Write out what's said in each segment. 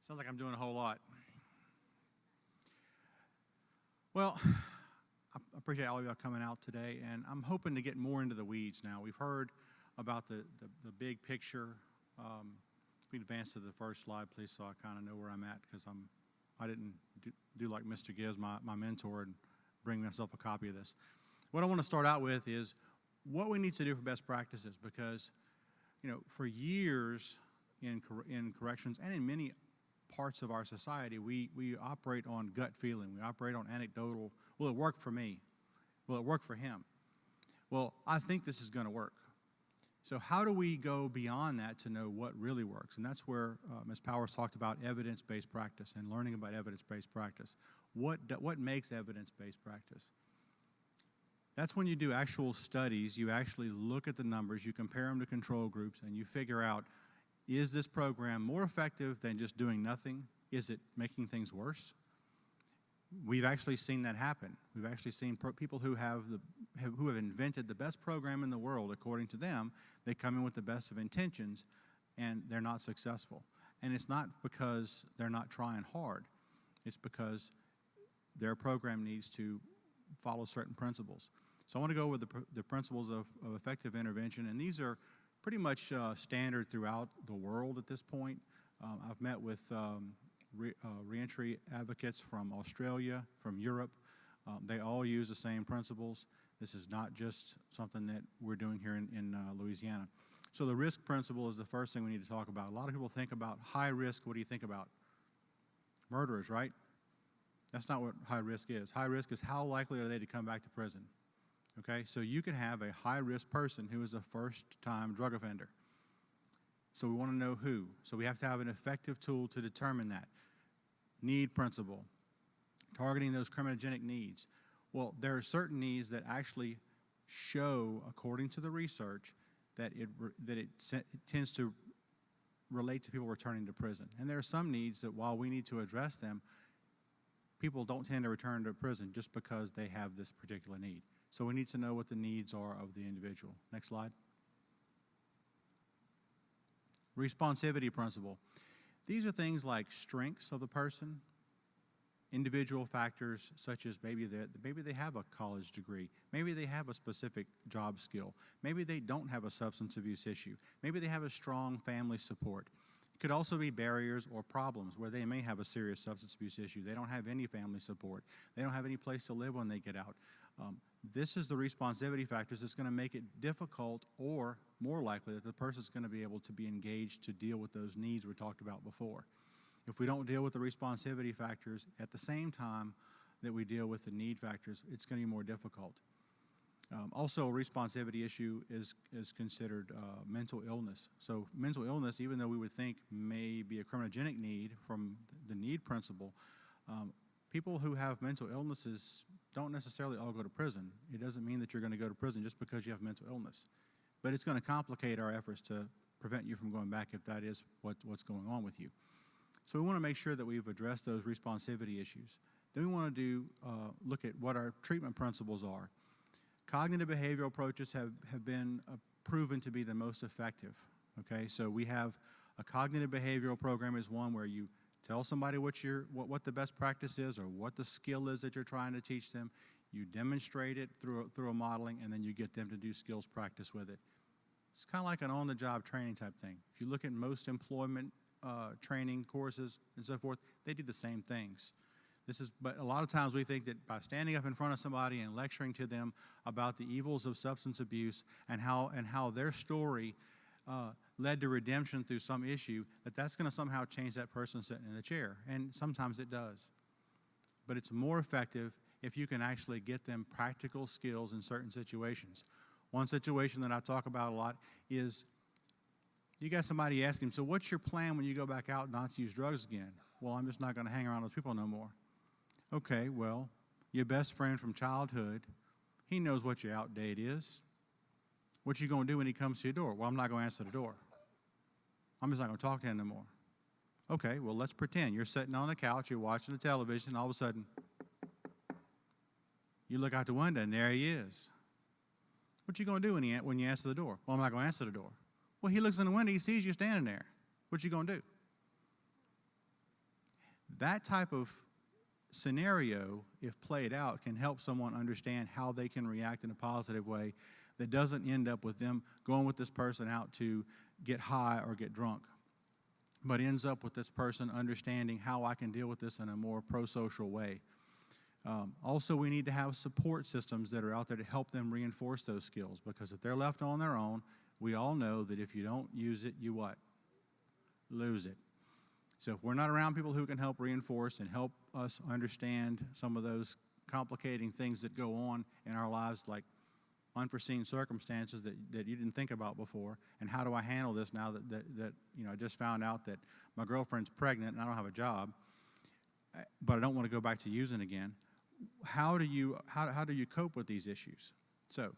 Sounds like I'm doing a whole lot. Well, I appreciate all of y'all coming out today, and I'm hoping to get more into the weeds now. We've heard about the big picture. We advance to the first slide, please, so I kind of know where I'm at, because I didn't do like Mr. Gibbs, my mentor, and bring myself a copy of this. What I want to start out with is what we need to do for best practices, because for years in corrections and in many parts of our society, we operate on gut feeling. We operate on anecdotal. Will it work for me? Will it work for him? Well, I think this is going to work. So how do we go beyond that to know what really works? And that's where Ms. Powers talked about evidence-based practice and learning about evidence-based practice. What makes evidence-based practice? That's when you do actual studies. You actually look at the numbers, you compare them to control groups, and you figure out, is this program more effective than just doing nothing? Is it making things worse? We've actually seen that happen. We've actually seen people who have invented the best program in the world, according to them. They come in with the best of intentions, and they're not successful. And it's not because they're not trying hard. It's because their program needs to follow certain principles. So I want to go over the principles of effective intervention, and these are pretty much standard throughout the world at this point. I've met with reentry advocates from Australia, from Europe. They all use the same principles. This is not just something that we're doing here in Louisiana. So the risk principle is the first thing we need to talk about. A lot of people think about high risk. What do you think about? Murderers, right? That's not what high risk is. High risk is how likely are they to come back to prison. Okay, so you can have a high-risk person who is a first-time drug offender. So we want to know who. So we have to have an effective tool to determine that. Need principle, targeting those criminogenic needs. Well, there are certain needs that actually show, according to the research, that it tends to relate to people returning to prison. And there are some needs that, while we need to address them, people don't tend to return to prison just because they have this particular need. So we need to know what the needs are of the individual. Next slide. Responsivity principle. These are things like strengths of the person, individual factors such as maybe they have a college degree, maybe they have a specific job skill, maybe they don't have a substance abuse issue, maybe they have a strong family support. It could also be barriers or problems where they may have a serious substance abuse issue. They don't have any family support. They don't have any place to live when they get out. This is the responsivity factors that's going to make it difficult or more likely that the person's going to be able to be engaged to deal with those needs we talked about before. If we don't deal with the responsivity factors at the same time that we deal with the need factors, it's going to be more difficult. Also, a responsivity issue is considered mental illness. So mental illness, even though we would think may be a criminogenic need from the need principle, people who have mental illnesses don't necessarily all go to prison. It doesn't mean that you're going to go to prison just because you have mental illness. But it's going to complicate our efforts to prevent you from going back if that is what's going on with you. So we want to make sure that we've addressed those responsivity issues. Then we want to look at what our treatment principles are. Cognitive behavioral approaches have been proven to be the most effective. Okay, so we have a cognitive behavioral program is one where you tell somebody what the best practice is or what the skill is that you're trying to teach them. You demonstrate it through a modeling, and then you get them to do skills practice with it. It's kind of like an on-the-job training type thing. If you look at most employment training courses and so forth, they do the same things. But a lot of times we think that by standing up in front of somebody and lecturing to them about the evils of substance abuse and how their story led to redemption through some issue, that's going to somehow change that person sitting in the chair. And sometimes it does. But it's more effective if you can actually get them practical skills in certain situations. One situation that I talk about a lot is you got somebody asking, so what's your plan when you go back out not to use drugs again? Well, I'm just not going to hang around with people no more. Okay, well, your best friend from childhood, he knows what your out date is. What you going to do when he comes to your door? Well, I'm not going to answer the door. I'm just not going to talk to him no more. Okay, well, let's pretend you're sitting on the couch, you're watching the television, and all of a sudden, you look out the window, and there he is. What you going to do when you answer the door? Well, I'm not going to answer the door. Well, he looks in the window, he sees you standing there. What you going to do? That type of scenario, if played out, can help someone understand how they can react in a positive way that doesn't end up with them going with this person out to get high or get drunk, but ends up with this person understanding how I can deal with this in a more pro-social way. Also, we need to have support systems that are out there to help them reinforce those skills, because if they're left on their own, we all know that if you don't use it, you what? Lose it. So if we're not around people who can help reinforce and help us understand some of those complicating things that go on in our lives, like unforeseen circumstances that you didn't think about before, and how do I handle this now that I just found out that my girlfriend's pregnant and I don't have a job, but I don't want to go back to using again. How do you cope with these issues? So,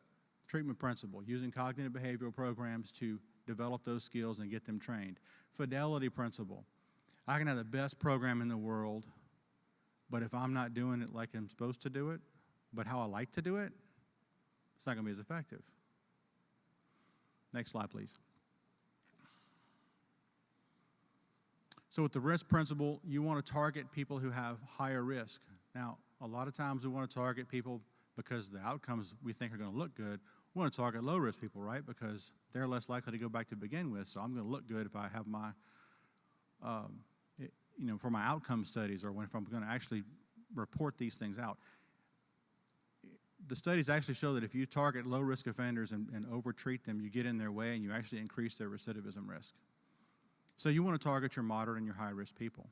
treatment principle, using cognitive behavioral programs to develop those skills and get them trained. Fidelity principle. I can have the best program in the world, but if I'm not doing it like I'm supposed to do it, but how I like to do it, it's not going to be as effective. Next slide, please. So with the risk principle, you want to target people who have higher risk. Now, a lot of times we want to target people because the outcomes we think are going to look good. We want to target low-risk people, right? Because they're less likely to go back to begin with, so I'm going to look good if I have my for my outcome studies, or if I'm going to actually report these things out. The studies actually show that if you target low-risk offenders and over-treat them, you get in their way and you actually increase their recidivism risk. So you want to target your moderate and your high-risk people.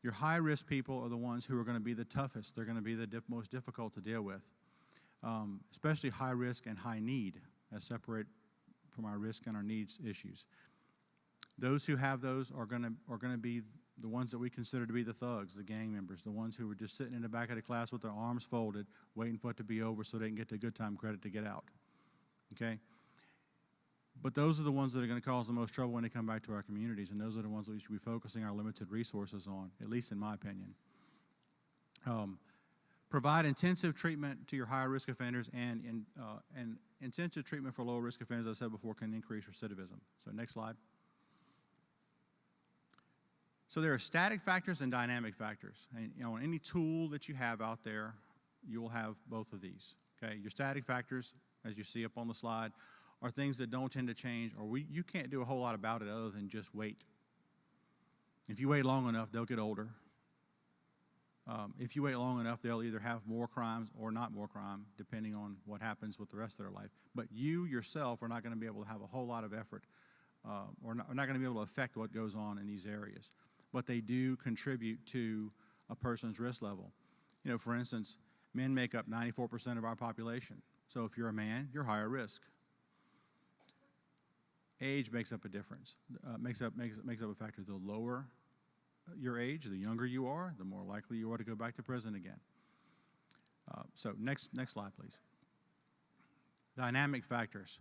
Your high-risk people are the ones who are going to be the toughest. They're going to be the most difficult to deal with, especially high-risk and high-need, as separate from our risk and our needs issues. Those who have those are going to be the ones that we consider to be the thugs, the gang members, the ones who are just sitting in the back of the class with their arms folded, waiting for it to be over so they can get the good time credit to get out. Okay? But those are the ones that are going to cause the most trouble when they come back to our communities, and those are the ones that we should be focusing our limited resources on, at least in my opinion. Provide intensive treatment to your higher-risk offenders, and intensive treatment for lower-risk offenders, as I said before, can increase recidivism. So next slide. So there are static factors and dynamic factors. And any tool that you have out there, you will have both of these. Okay, your static factors, as you see up on the slide, are things that don't tend to change, or you can't do a whole lot about it other than just wait. If you wait long enough, they'll get older. If you wait long enough, they'll either have more crimes or not more crime, depending on what happens with the rest of their life. But you yourself are not going to be able to have a whole lot of effort, or not going to be able to affect what goes on in these areas. But they do contribute to a person's risk level. For instance, men make up 94% of our population. So if you're a man, you're higher risk. Age makes up a difference. Makes up a factor. The lower your age, the younger you are, the more likely you are to go back to prison again. So next slide, please. Dynamic factors.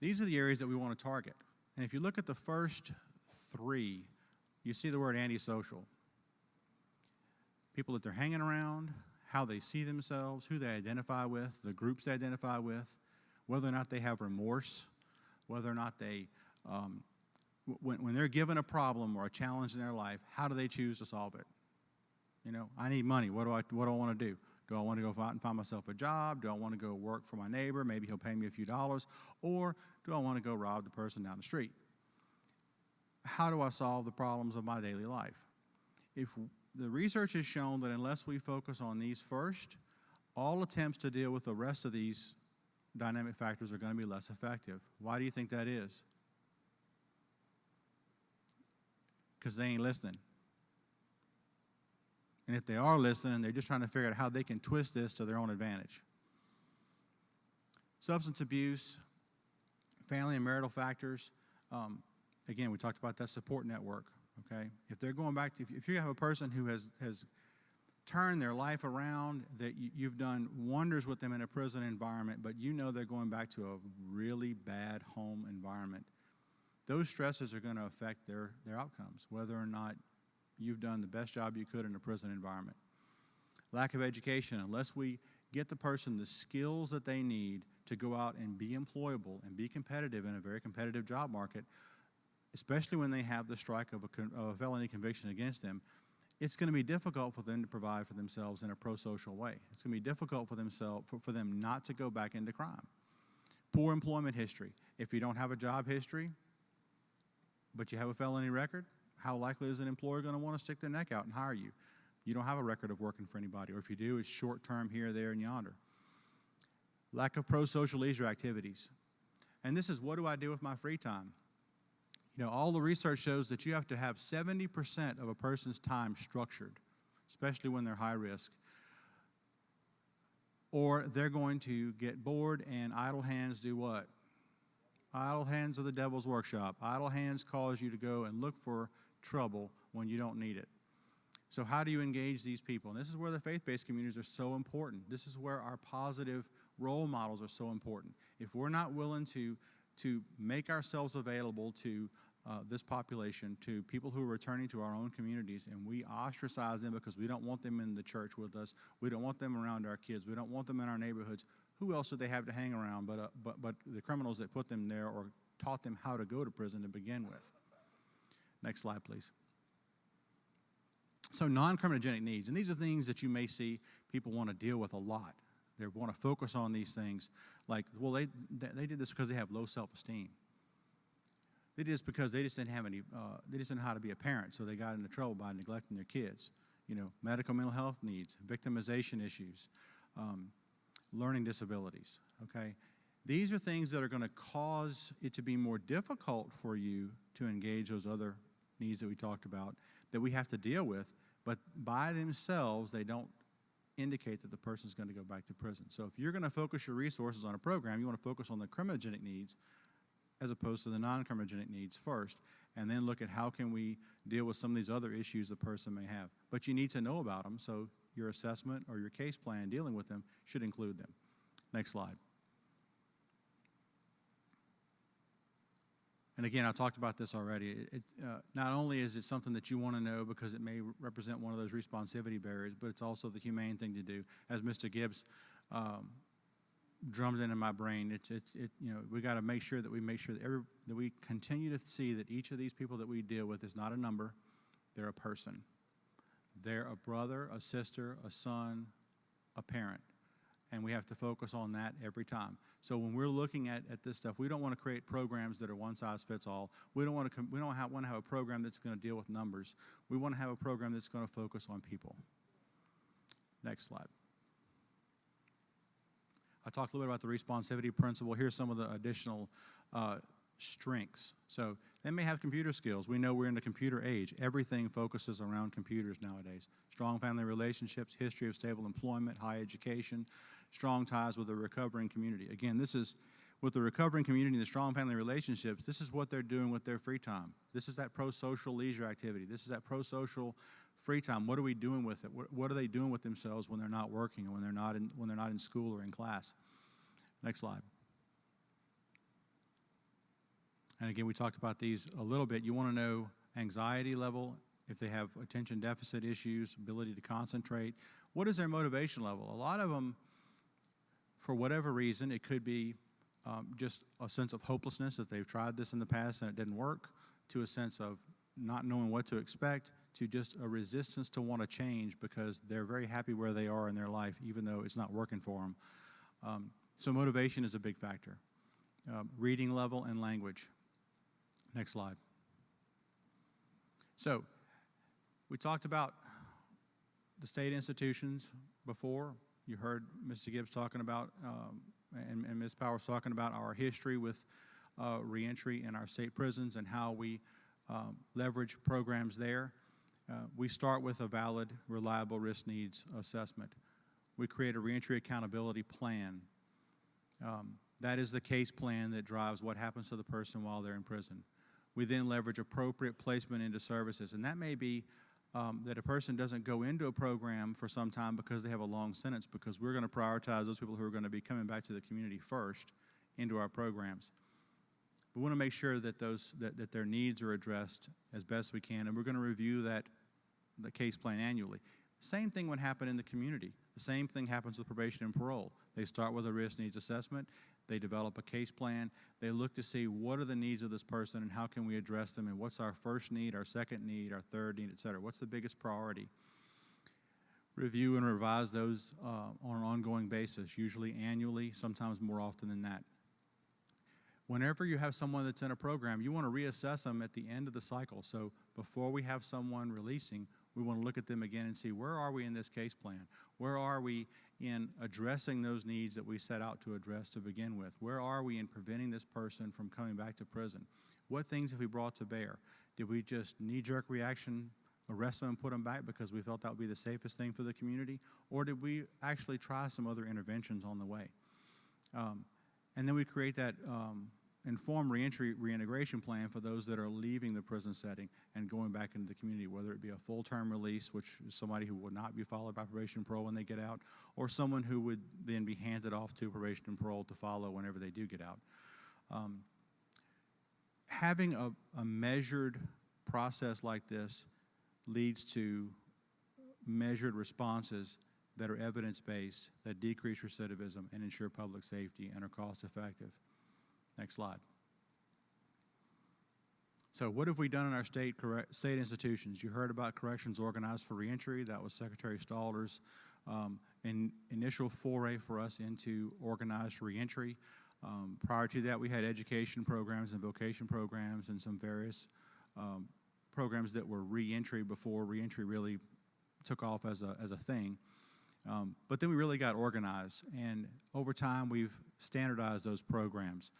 These are the areas that we want to target. And if you look at the first three, you see the word antisocial. People that they're hanging around, how they see themselves, who they identify with, the groups they identify with, whether or not they have remorse, whether or not they, when they're given a problem or a challenge in their life, how do they choose to solve it? I need money. What do I want to do? Do I want to go out and find myself a job? Do I want to go work for my neighbor? Maybe he'll pay me a few dollars. Or do I want to go rob the person down the street? How do I solve the problems of my daily life? If the research has shown that unless we focus on these first, all attempts to deal with the rest of these dynamic factors are going to be less effective. Why do you think that is? Because they ain't listening. And if they are listening, they're just trying to figure out how they can twist this to their own advantage. Substance abuse, family and marital factors. Again, we talked about that support network, okay? If they're going back to, if you have a person who has turned their life around, that you've done wonders with them in a prison environment, but they're going back to a really bad home environment, those stresses are going to affect their outcomes, whether or not you've done the best job you could in a prison environment. Lack of education, unless we get the person the skills that they need to go out and be employable and be competitive in a very competitive job market, especially when they have the strike of a felony conviction against them, it's going to be difficult for them to provide for themselves in a pro-social way. It's going to be difficult for them not to go back into crime. Poor employment history. If you don't have a job history, but you have a felony record, how likely is an employer going to want to stick their neck out and hire you? You don't have a record of working for anybody, or if you do, it's short-term here, there, and yonder. Lack of pro-social leisure activities. And this is, what do I do with my free time? You know, all the research shows that you have to have 70% of a person's time structured, especially when they're high risk, or they're going to get bored, and idle hands do what? Idle hands are the devil's workshop. Idle hands cause you to go and look for trouble when you don't need it. So how do you engage these people? And this is where the faith-based communities are so important. This is where our positive role models are so important. If we're not willing to make ourselves available to this population, to people who are returning to our own communities, and we ostracize them because we don't want them in the church with us, we don't want them around our kids, we don't want them in our neighborhoods, who else do they have to hang around but the criminals that put them there or taught them how to go to prison to begin with? Next slide, please. So non-criminogenic needs, and these are things that you may see people want to deal with a lot. They want to focus on these things like, well, they did this because they have low self-esteem. They did this because they just didn't have any, they just didn't know how to be a parent, so they got into trouble by neglecting their kids. You know, medical mental health needs, victimization issues, learning disabilities, okay? These are things that are going to cause it to be more difficult for you to engage those other needs that we talked about that we have to deal with, but by themselves, they don't indicate that the person's going to go back to prison. So if you're going to focus your resources on a program, you want to focus on the criminogenic needs as opposed to the non-criminogenic needs first, and then look at how can we deal with some of these other issues the person may have. But you need to know about them, so your assessment or your case plan dealing with them should include them. Next slide. And again, I talked about this already. Not only is it something that you want to know because it may represent one of those responsivity barriers, but it's also the humane thing to do. As Mr. Gibbs drummed in my brain, you know, we got to make sure that we continue to see that each of these people that we deal with is not a number; they're a person. They're a brother, a sister, a son, a parent. And we have to focus on that every time. So when we're looking at this stuff, we don't want to create programs that are one size fits all. We don't want to have a program that's going to deal with numbers. We want to have a program that's going to focus on people. Next slide. I talked a little bit about the responsivity principle. Here's some of the additional strengths. So they may have computer skills. We know we're in the computer age. Everything focuses around computers nowadays. Strong family relationships, history of stable employment, high education, strong ties with a recovering community. Again, this is with the recovering community and the strong family relationships, this is what they're doing with their free time. This is that pro-social leisure activity. This is that pro-social free time. What are we doing with it? What are they doing with themselves when they're not working or when they're not in school or in class? Next slide. And again, we talked about these a little bit. You want to know anxiety level, if they have attention deficit issues, ability to concentrate. What is their motivation level? A lot of them, for whatever reason, it could be just a sense of hopelessness that they've tried this in the past and it didn't work, to a sense of not knowing what to expect, to just a resistance to want to change because they're very happy where they are in their life, even though it's not working for them. So motivation is a big factor. Reading level and language. Next slide. So we talked about the state institutions before. You heard Mr. Gibbs talking about, and Ms. Powers talking about our history with reentry in our state prisons and how we leverage programs there. We start with a valid, reliable risk needs assessment. We create a reentry accountability plan. That is the case plan that drives what happens to the person while they're in prison. We then leverage appropriate placement into services, and that may be that a person doesn't go into a program for some time because they have a long sentence, because we're going to prioritize those people who are going to be coming back to the community first into our programs. We want to make sure that that their needs are addressed as best we can, and we're going to review the case plan annually. Same thing would happen in the community. The same thing happens with probation and parole. They start with a risk needs assessment. They develop a case plan. They look to see what are the needs of this person and how can we address them, and what's our first need, our second need, our third need, et cetera. What's the biggest priority? Review and revise those on an ongoing basis, usually annually, sometimes more often than that. Whenever you have someone that's in a program, you want to reassess them at the end of the cycle. So before we have someone releasing, we want to look at them again and see, where are we in this case plan? Where are we in addressing those needs that we set out to address to begin with? Where are we in preventing this person from coming back to prison? What things have we brought to bear? Did we just knee-jerk reaction, arrest them and put them back because we felt that would be the safest thing for the community? Or did we actually try some other interventions on the way? And then we create that informed reentry reintegration plan for those that are leaving the prison setting and going back into the community, whether it be a full-term release, which is somebody who will not be followed by probation and parole when they get out, or someone who would then be handed off to probation and parole to follow whenever they do get out. Having a measured process like this leads to measured responses that are evidence-based, that decrease recidivism and ensure public safety and are cost-effective. Next slide. So what have we done in our state institutions? You heard about Corrections Organized for Reentry. That was Secretary Staller's initial foray for us into organized reentry. Prior to that, we had education programs and vocation programs and some various programs that were reentry before reentry really took off as a thing. But then we really got organized, and over time we've standardized those programs.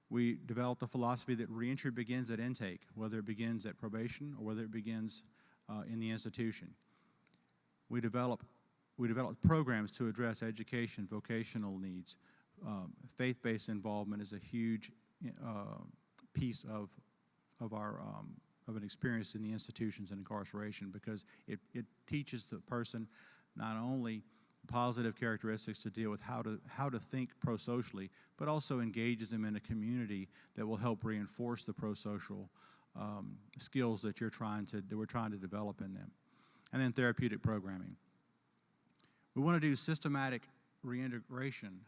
We developed a philosophy that reentry begins at intake, whether it begins at probation or whether it begins in the institution. We developed programs to address education, vocational needs. Faith-based involvement is a huge piece of an experience in the institutions and incarceration, because it teaches the person not only positive characteristics to deal with how to think pro-socially, but also engages them in a community that will help reinforce the pro-social skills that we're trying to develop in them. And then therapeutic programming. We want to do systematic reintegration.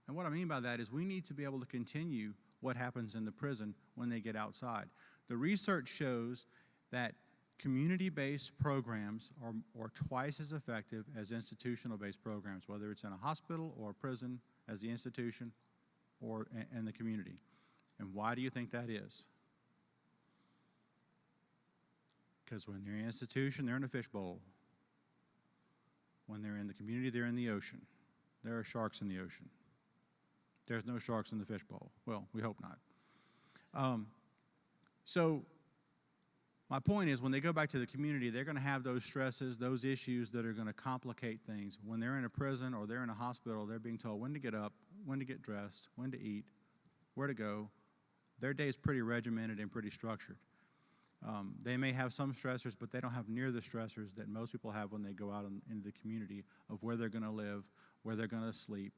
And what I mean by that is we need to be able to continue what happens in the prison when they get outside. The research shows that community-based programs are twice as effective as institutional-based programs, whether it's in a hospital or a prison as the institution or in the community. And why do you think that is? Because when they're in an institution, they're in a fishbowl. When they're in the community, they're in the ocean. There are sharks in the ocean. There's no sharks in the fishbowl. Well, we hope not. So my point is, when they go back to the community, they're going to have those stresses, those issues that are going to complicate things. When they're in a prison or they're in a hospital, they're being told when to get up, when to get dressed, when to eat, where to go. Their day is pretty regimented and pretty structured. They may have some stressors, but they don't have near the stressors that most people have when they go out into the community, of where they're going to live, where they're going to sleep,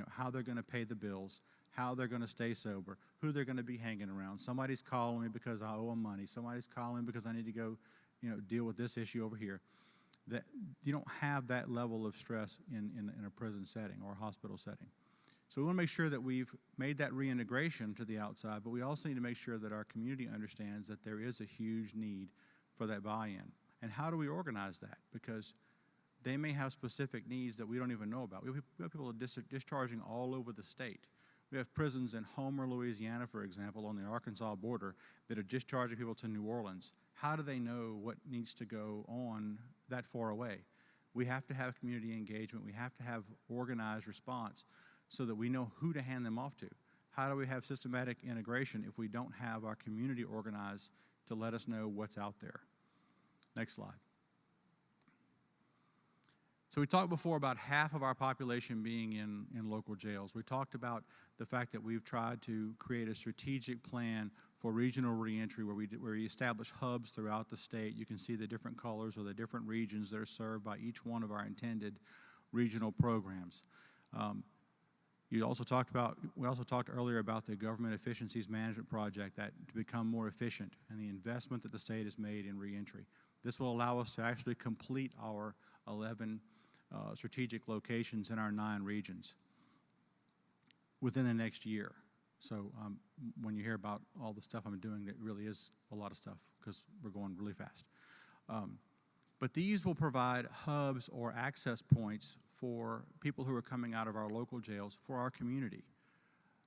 how they're going to pay the bills, how they're going to stay sober, who they're going to be hanging around. Somebody's calling me because I owe them money. Somebody's calling because I need to go, deal with this issue over here. That you don't have that level of stress in a prison setting or a hospital setting. So we want to make sure that we've made that reintegration to the outside, but we also need to make sure that our community understands that there is a huge need for that buy-in. And how do we organize that? Because they may have specific needs that we don't even know about. We have people discharging all over the state. We have prisons in Homer, Louisiana, for example, on the Arkansas border, that are discharging people to New Orleans. How do they know what needs to go on that far away? We have to have community engagement. We have to have organized response so that we know who to hand them off to. How do we have systematic integration if we don't have our community organized to let us know what's out there? Next slide. So we talked before about half of our population being in local jails. We talked about the fact that we've tried to create a strategic plan for regional reentry where we establish hubs throughout the state. You can see the different colors or the different regions that are served by each one of our intended regional programs. We also talked earlier about the Government Efficiencies Management Project, that to become more efficient, and the investment that the state has made in reentry. This will allow us to actually complete our 11 strategic locations in our 9 regions. within the next year. So when you hear about all the stuff I'm doing, that really is a lot of stuff because we're going really fast. But these will provide hubs or access points for people who are coming out of our local jails for our community,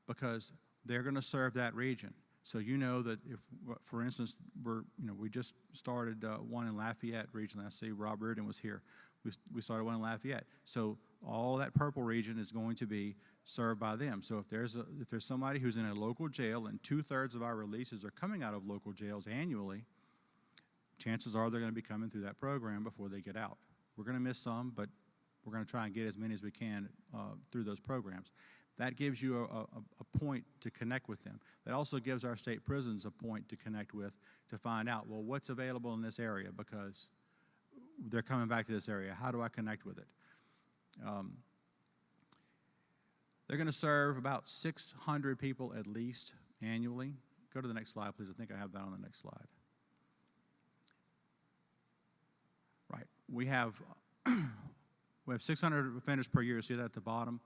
because they're going to serve that region. So you know that if, for instance, we just started one in Lafayette region. I see Rob Reardon was here. We started one in Lafayette. So all that purple region is going to be served by them. So if there's somebody who's in a local jail, and 2/3 of our releases are coming out of local jails annually, chances are they're going to be coming through that program before they get out. We're going to miss some, but we're going to try and get as many as we can through those programs. That gives you a point to connect with them. That also gives our state prisons a point to connect with, to find out, well, what's available in this area, because they're coming back to this area. How do I connect with it? They're going to serve about 600 people at least annually. Go to the next slide, please. I think I have that on the next slide. Right. We have 600 offenders per year. See that at the bottom?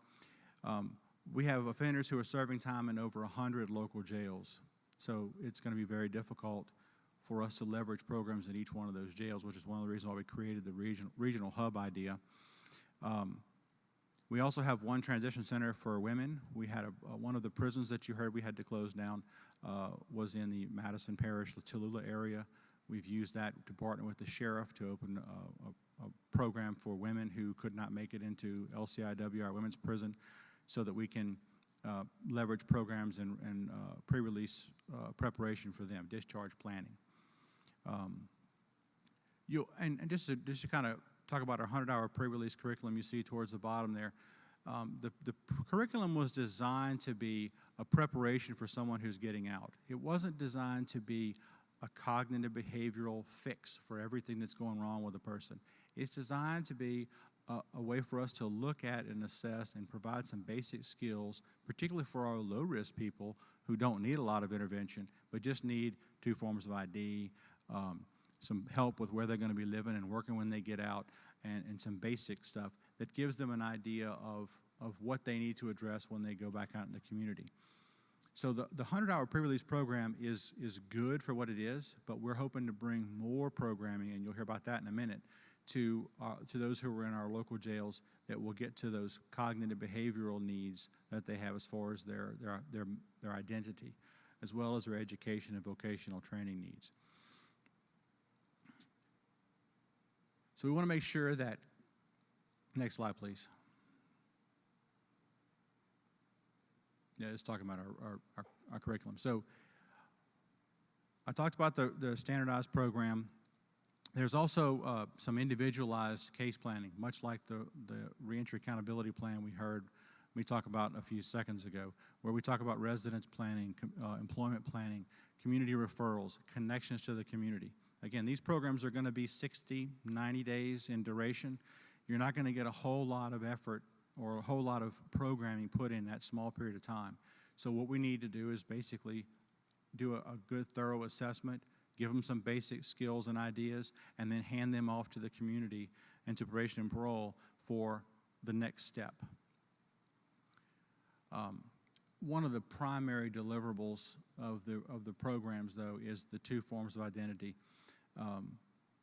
We have offenders who are serving time in over 100 local jails. So it's going to be very difficult for us to leverage programs in each one of those jails, which is one of the reasons why we created the regional hub idea. We also have one transition center for women. We had one of the prisons that you heard we had to close down was in the Madison Parish, the Tallulah area. We've used that to partner with the sheriff to open a program for women who could not make it into LCIW, our women's prison, so that we can leverage programs and pre-release preparation for them, discharge planning. Just to kind of talk about our 100-hour pre-release curriculum you see towards the bottom there, the curriculum was designed to be a preparation for someone who's getting out. It wasn't designed to be a cognitive behavioral fix for everything that's going wrong with a person. It's designed to be a way for us to look at and assess and provide some basic skills, particularly for our low-risk people who don't need a lot of intervention, but just need 2 forms of ID, some help with where they're going to be living and working when they get out, and some basic stuff that gives them an idea of what they need to address when they go back out in the community. So the 100-hour pre-release program is good for what it is, but we're hoping to bring more programming, and you'll hear about that in a minute, to those who are in our local jails that will get to those cognitive behavioral needs that they have as far as their identity, as well as their education and vocational training needs. So we want to make sure that, next slide, please. Yeah, it's talking about our curriculum. So I talked about the standardized program. There's also some individualized case planning, much like the reentry accountability plan we heard me talk about a few seconds ago, where we talk about residence planning, employment planning, community referrals, connections to the community. Again, these programs are going to be 60, 90 days in duration. You're not going to get a whole lot of effort or a whole lot of programming put in that small period of time. So what we need to do is basically do a good, thorough assessment, give them some basic skills and ideas, and then hand them off to the community and to probation and parole for the next step. One of the primary deliverables of the programs, though, is the 2 forms of identity.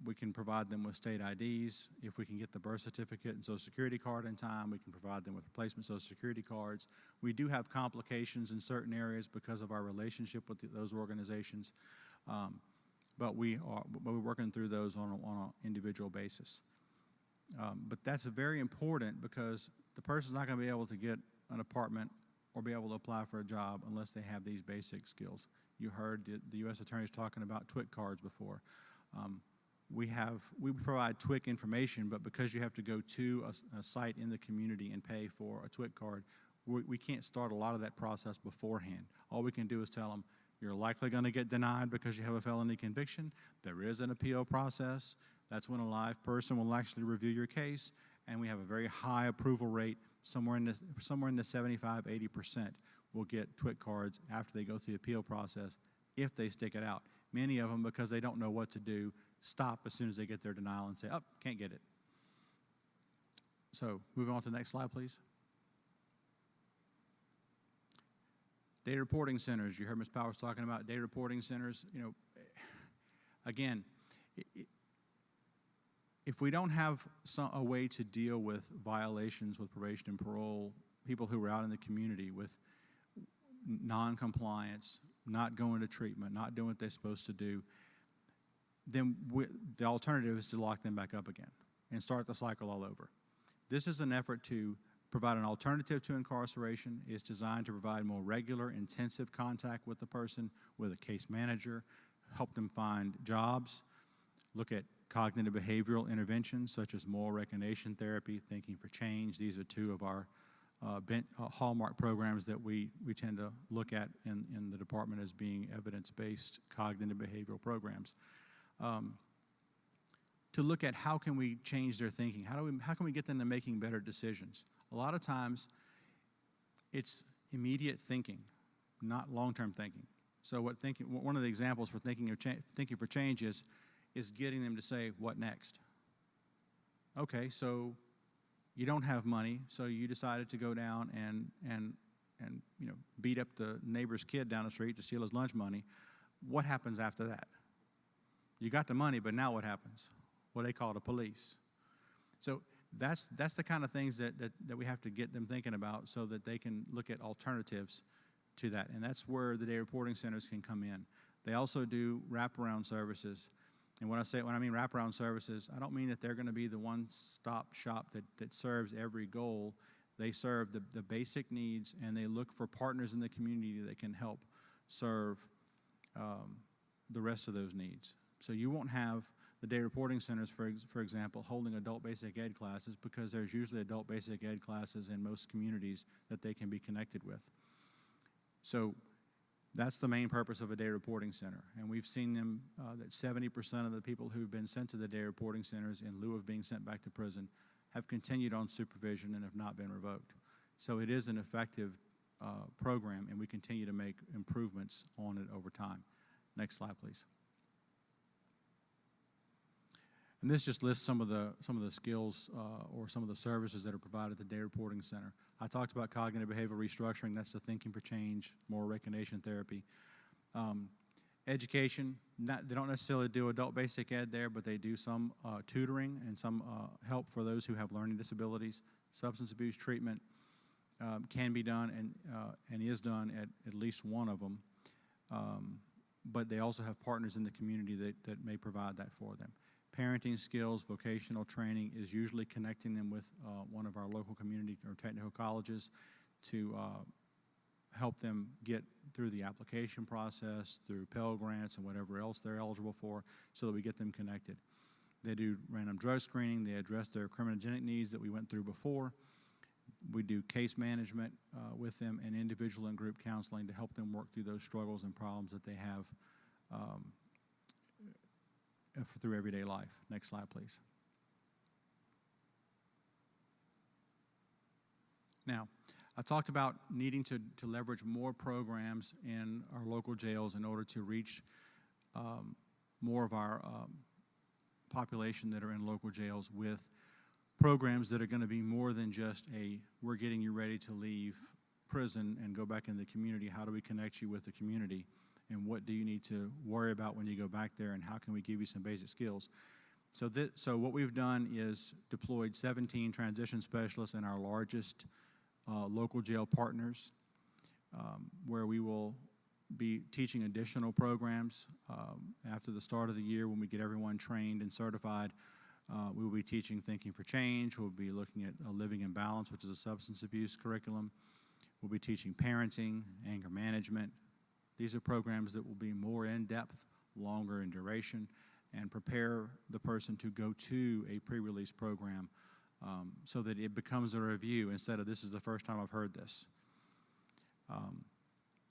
We can provide them with state IDs. If we can get the birth certificate and Social Security card in time, we can provide them with replacement Social Security cards. We do have complications in certain areas because of our relationship with those organizations, but we're working through those on an individual basis. But that's very important because the person's not going to be able to get an apartment or be able to apply for a job unless they have these basic skills. You heard the U.S. attorneys talking about TWIC cards before. We provide TWIC information, but because you have to go to a site in the community and pay for a TWIC card, we can't start a lot of that process beforehand. All we can do is tell them, you're likely going to get denied because you have a felony conviction. There is an appeal process. That's when a live person will actually review your case, and we have a very high approval rate. Somewhere in the 75–80% will get TWIC cards after they go through the appeal process if they stick it out. Many of them, because they don't know what to do, stop as soon as they get their denial and say, oh, can't get it. So moving on to the next slide, please. Data reporting centers. You heard Ms. Powers talking about data reporting centers. You know, again, if we don't have a way to deal with violations with probation and parole, people who are out in the community with non-compliance, not going to treatment, not doing what they're supposed to do, then the alternative is to lock them back up again and start the cycle all over. This is an effort to provide an alternative to incarceration. It's designed to provide more regular, intensive contact with the person, with a case manager, help them find jobs, look at cognitive behavioral interventions such as moral recognition therapy, thinking for change. These are two of our hallmark programs that we tend to look at in the department as being evidence-based cognitive behavioral programs. To look at how can we change their thinking, how can we get them to making better decisions. A lot of times it's immediate thinking, not long-term thinking. So one of the examples for thinking for change is getting them to say, what next? Okay, so you don't have money, so you decided to go down and you know, beat up the neighbor's kid down the street to steal his lunch money. What happens after that? You got the money, but now what happens? Well, they call the police. So that's the kind of things that we have to get them thinking about so that they can look at alternatives to that. And that's where the day reporting centers can come in. They also do wraparound services. And when I mean wraparound services, I don't mean that they're going to be the one-stop shop that serves every goal. They serve the basic needs, and they look for partners in the community that can help serve the rest of those needs. So you won't have the day reporting centers, for example, holding adult basic ed classes because there's usually adult basic ed classes in most communities that they can be connected with. So that's the main purpose of a day reporting center. And we've seen them that 70% of the people who've been sent to the day reporting centers in lieu of being sent back to prison have continued on supervision and have not been revoked. So it is an effective program, and we continue to make improvements on it over time. Next slide, please. And this just lists some of the skills or some of the services that are provided at the day reporting center. I talked about cognitive behavioral restructuring. That's the thinking for change, moral recognition therapy. Education, they don't necessarily do adult basic ed there, but they do some tutoring and some help for those who have learning disabilities. Substance abuse treatment can be done and is done at least one of them. But they also have partners in the community that may provide that for them. Parenting skills, vocational training is usually connecting them with one of our local community or technical colleges to help them get through the application process, through Pell Grants and whatever else they're eligible for, so that we get them connected. They do random drug screening. They address their criminogenic needs that we went through before. We do case management with them and individual and group counseling to help them work through those struggles and problems that they have through everyday life. Next slide, please. Now, I talked about needing to leverage more programs in our local jails in order to reach more of our population that are in local jails with programs that are going to be more than just we're getting you ready to leave prison and go back in the community. How do we connect you with the community? And what do you need to worry about when you go back there, and how can we give you some basic skills? So what we've done is deployed 17 transition specialists in our largest local jail partners, where we will be teaching additional programs after the start of the year when we get everyone trained and certified. We will be teaching Thinking for Change. We'll be looking at Living in Balance, which is a substance abuse curriculum. We'll be teaching parenting, anger management. These are programs that will be more in-depth, longer in duration, and prepare the person to go to a pre-release program so that it becomes a review instead of this is the first time I've heard this.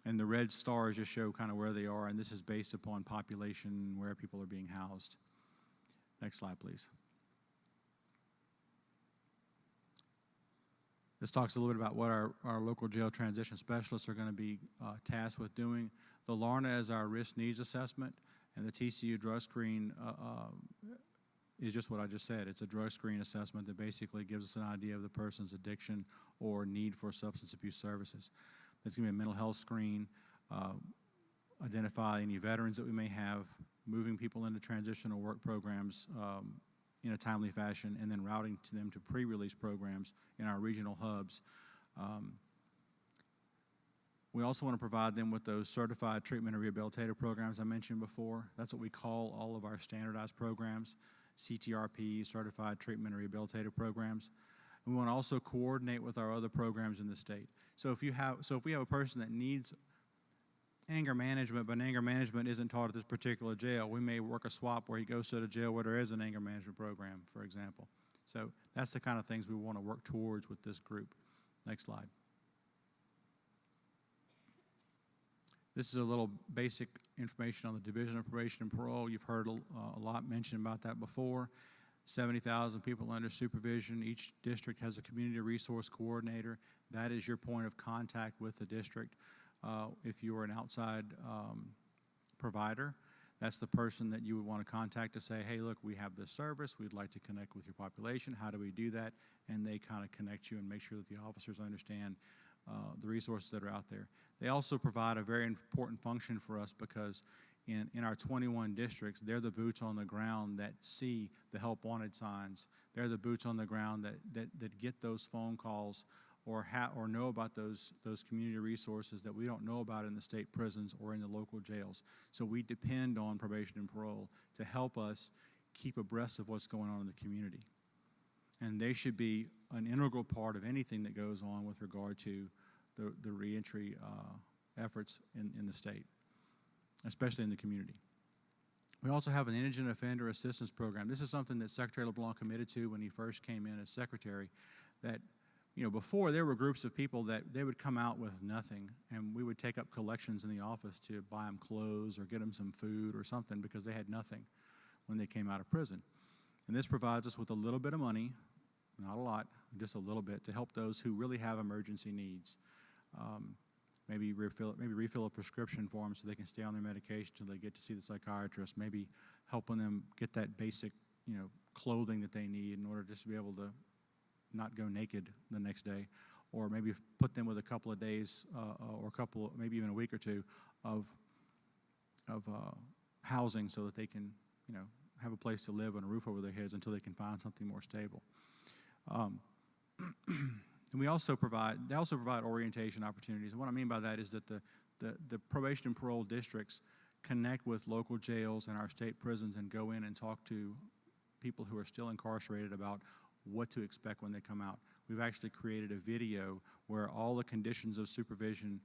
And the red stars just show kind of where they are, and this is based upon population, where people are being housed. Next slide, please. This talks a little bit about what our local jail transition specialists are going to be tasked with doing. The LARNA is our risk needs assessment, and the TCU drug screen is just what I just said. It's a drug screen assessment that basically gives us an idea of the person's addiction or need for substance abuse services. There's going to be a mental health screen, identify any veterans that we may have, moving people into transitional work programs in a timely fashion, and then routing to them to pre-release programs in our regional hubs. We also want to provide them with those certified treatment and rehabilitative programs I mentioned before. That's what we call all of our standardized programs, CTRP, certified treatment and rehabilitative programs. We want to also coordinate with our other programs in the state. So if we have a person that needs anger management, but anger management isn't taught at this particular jail, we may work a swap where he goes to the jail where there is an anger management program, for example. So that's the kind of things we want to work towards with this group. Next slide. This is a little basic information on the Division of Probation and Parole. You've heard a lot mentioned about that before. 70,000 people under supervision. Each district has a community resource coordinator. That is your point of contact with the district. If you are an outside provider, that's the person that you would want to contact to say, hey, look, we have this service. We'd like to connect with your population. How do we do that? And they kind of connect you and make sure that the officers understand the resources that are out there. They also provide a very important function for us because in our 21 districts, they're the boots on the ground that see the help wanted signs. They're the boots on the ground that get those phone calls or know about those community resources that we don't know about in the state prisons or in the local jails. So we depend on probation and parole to help us keep abreast of what's going on in the community. And they should be an integral part of anything that goes on with regard to the reentry efforts in the state, especially in the community. We also have an indigent offender assistance program. This is something that Secretary LeBlanc committed to when he first came in as secretary, that before there were groups of people that they would come out with nothing, and we would take up collections in the office to buy them clothes or get them some food or something because they had nothing when they came out of prison. And this provides us with a little bit of money, not a lot, just a little bit, to help those who really have emergency needs. Maybe refill a prescription for them so they can stay on their medication until they get to see the psychiatrist. Maybe helping them get that basic, clothing that they need in order just to be able to not go naked the next day, or maybe put them with a couple of days or maybe even a week or two of housing so that they can, have a place to live and a roof over their heads until they can find something more stable. And they also provide orientation opportunities. And what I mean by that is that the probation and parole districts connect with local jails and our state prisons and go in and talk to people who are still incarcerated about what to expect when they come out. We've actually created a video where all the conditions of supervision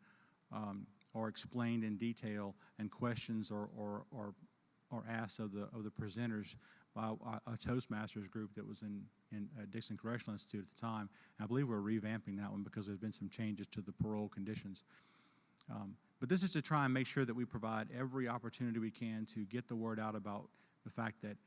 are explained in detail, and questions are asked of the presenters by a Toastmasters group that was in Dixon Correctional Institute at the time. And I believe we're revamping that one because there's been some changes to the parole conditions. But this is to try and make sure that we provide every opportunity we can to get the word out about the fact that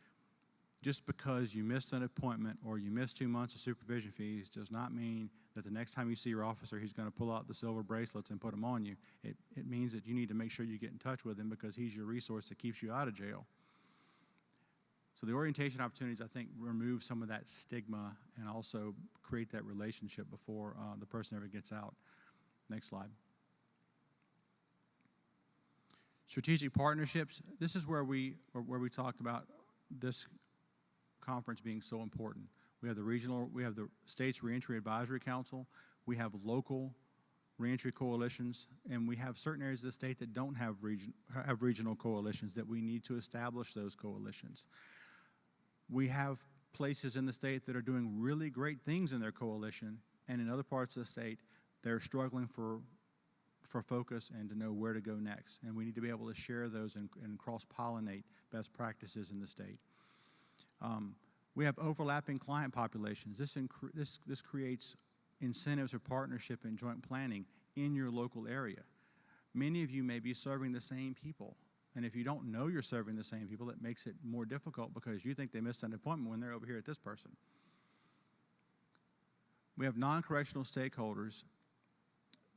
just because you missed an appointment or you missed 2 months of supervision fees does not mean that the next time you see your officer, he's going to pull out the silver bracelets and put them on you. It means that you need to make sure you get in touch with him because he's your resource that keeps you out of jail. So the orientation opportunities, I think, remove some of that stigma and also create that relationship before the person ever gets out. Next slide. Strategic partnerships. This is where we talked about this conference being so important. We have the State's Reentry Advisory Council. We have local reentry coalitions, and we have certain areas of the state that don't have regional coalitions that we need to establish those coalitions. We have places in the state that are doing really great things in their coalition, and in other parts of the state, they're struggling for focus and to know where to go next. And we need to be able to share those and cross-pollinate best practices in the state. We have overlapping client populations. This creates incentives for partnership and joint planning in your local area. Many of you may be serving the same people. And if you don't know you're serving the same people, it makes it more difficult because you think they missed an appointment when they're over here at this person. We have non-correctional stakeholders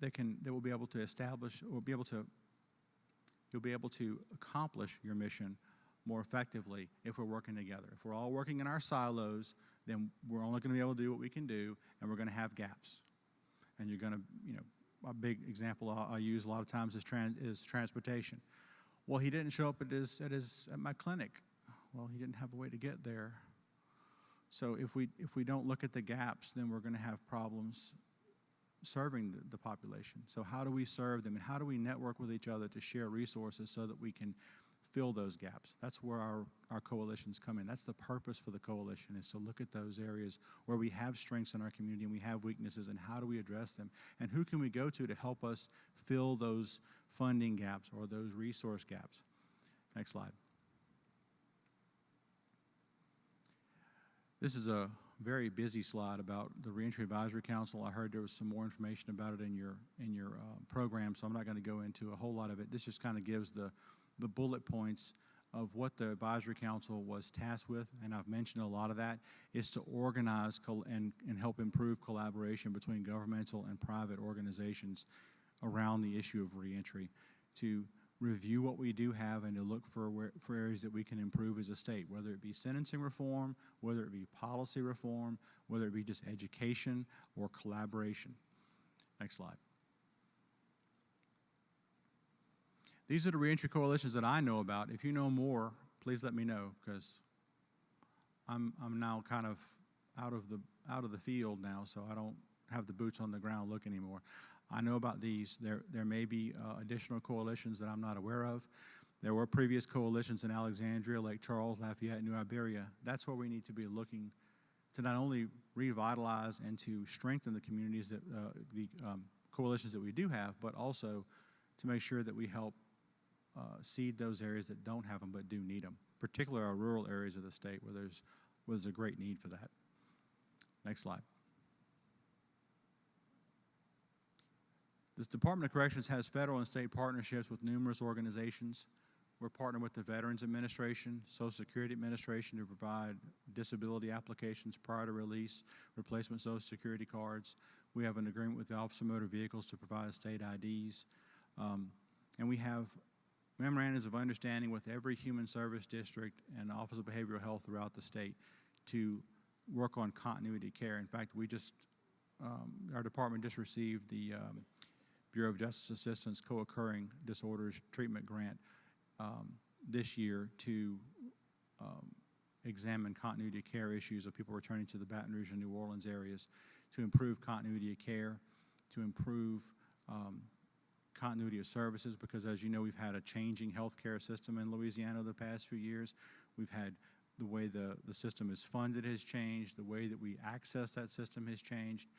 that will be able to establish or you'll be able to accomplish your mission more effectively if we're working together. If we're all working in our silos, then we're only going to be able to do what we can do, and we're going to have gaps. And you're going to, a big example I use a lot of times is transportation. Well, he didn't show up at my clinic. Well, he didn't have a way to get there. So if we don't look at the gaps, then we're going to have problems serving the population. So how do we serve them, and how do we network with each other to share resources so that we can fill those gaps? That's where our coalitions come in. That's the purpose for the coalition, is to look at those areas where we have strengths in our community and we have weaknesses, and how do we address them, and who can we go to help us fill those funding gaps or those resource gaps. Next slide. This is a very busy slide about the Reentry Advisory Council. I heard there was some more information about it in your program, so I'm not going to go into a whole lot of it. This just kind of gives the bullet points of what the Advisory Council was tasked with, and I've mentioned a lot of that, is to organize and help improve collaboration between governmental and private organizations around the issue of reentry, to review what we do have and to look for areas that we can improve as a state, whether it be sentencing reform, whether it be policy reform, whether it be just education or collaboration. Next slide. These are the reentry coalitions that I know about. If you know more, please let me know, because I'm now kind of out of the field now, so I don't have the boots on the ground look anymore. I know about these. There may be additional coalitions that I'm not aware of. There were previous coalitions in Alexandria, Lake Charles, Lafayette, New Iberia. That's where we need to be looking to not only revitalize and to strengthen the communities that the coalitions that we do have, but also to make sure that we help seed those areas that don't have them but do need them, particularly our rural areas of the state where there's a great need for that. Next slide. This Department of Corrections has federal and state partnerships with numerous organizations. We're partnered with the Veterans Administration, Social Security Administration to provide disability applications prior to release, replacement Social Security cards. We have an agreement with the Office of Motor Vehicles to provide state IDs. And we have memorandums of understanding with every human service district and Office of Behavioral Health throughout the state to work on continuity of care. In fact, our department just received the Bureau of Justice Assistance Co-Occurring Disorders Treatment Grant this year to examine continuity of care issues of people returning to the Baton Rouge and New Orleans areas, to improve continuity of care, to improve continuity of services, because as you know, we've had a changing healthcare system in Louisiana the past few years. We've had the way the system is funded has changed, the way that we access that system has changed.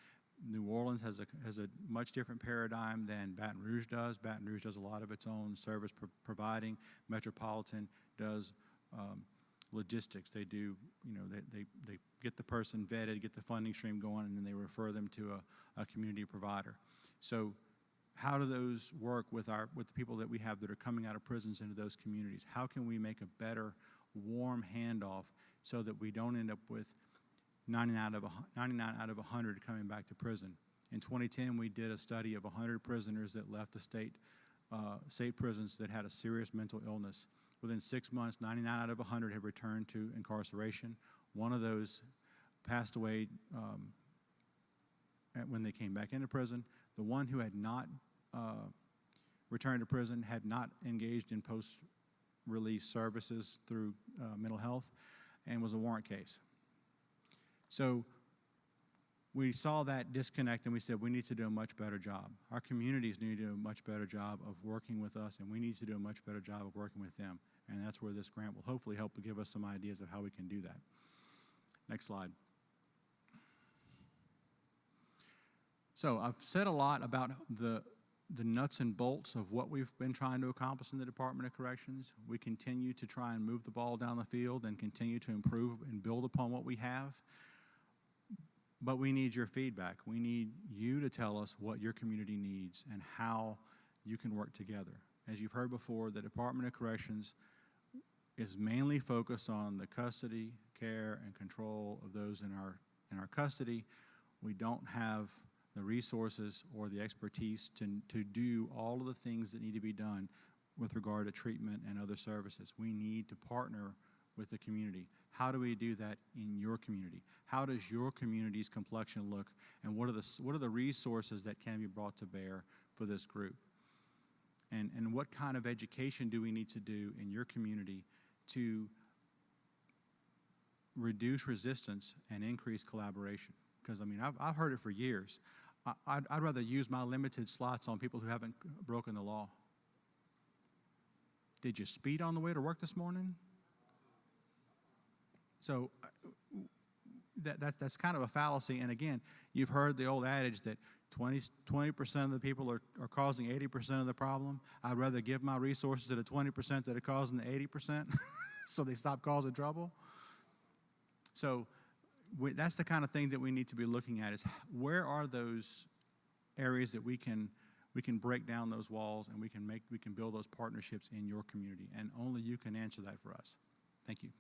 New Orleans has a much different paradigm than Baton Rouge does. Baton Rouge does a lot of its own service providing. Metropolitan does logistics. They do, they get the person vetted, get the funding stream going, and then they refer them to a community provider. So how do those work with the people that we have that are coming out of prisons into those communities? How can we make a better, warm handoff so that we don't end up with 99 out of 100 coming back to prison? In 2010, we did a study of 100 prisoners that left the state prisons that had a serious mental illness. Within 6 months, 99 out of 100 had returned to incarceration. One of those passed away when they came back into prison. The one who had not returned to prison had not engaged in post-release services through mental health and was a warrant case. So we saw that disconnect and we said we need to do a much better job. Our communities need to do a much better job of working with us, and we need to do a much better job of working with them. And that's where this grant will hopefully help to give us some ideas of how we can do that. Next slide. So I've said a lot about the nuts and bolts of what we've been trying to accomplish in the Department of Corrections. We continue to try and move the ball down the field and continue to improve and build upon what we have. But we need your feedback. We need you to tell us what your community needs and how you can work together. As you've heard before, the Department of Corrections is mainly focused on the custody, care, and control of those in our custody. We don't have the resources or the expertise to do all of the things that need to be done with regard to treatment and other services. We need to partner with the community. How do we do that in your community? How does your community's complexion look, and what are the resources that can be brought to bear for this group? And what kind of education do we need to do in your community to reduce resistance and increase collaboration? Because, I mean, I've heard it for years. I'd rather use my limited slots on people who haven't broken the law. Did you speed on the way to work this morning? So that's kind of a fallacy. And again, you've heard the old adage that 20% of the people are causing 80% of the problem. I'd rather give my resources to the 20% that are causing the 80% so they stop causing trouble. So that's the kind of thing that we need to be looking at, is where are those areas that we can break down those walls, and we can build those partnerships in your community. And only you can answer that for us. Thank you.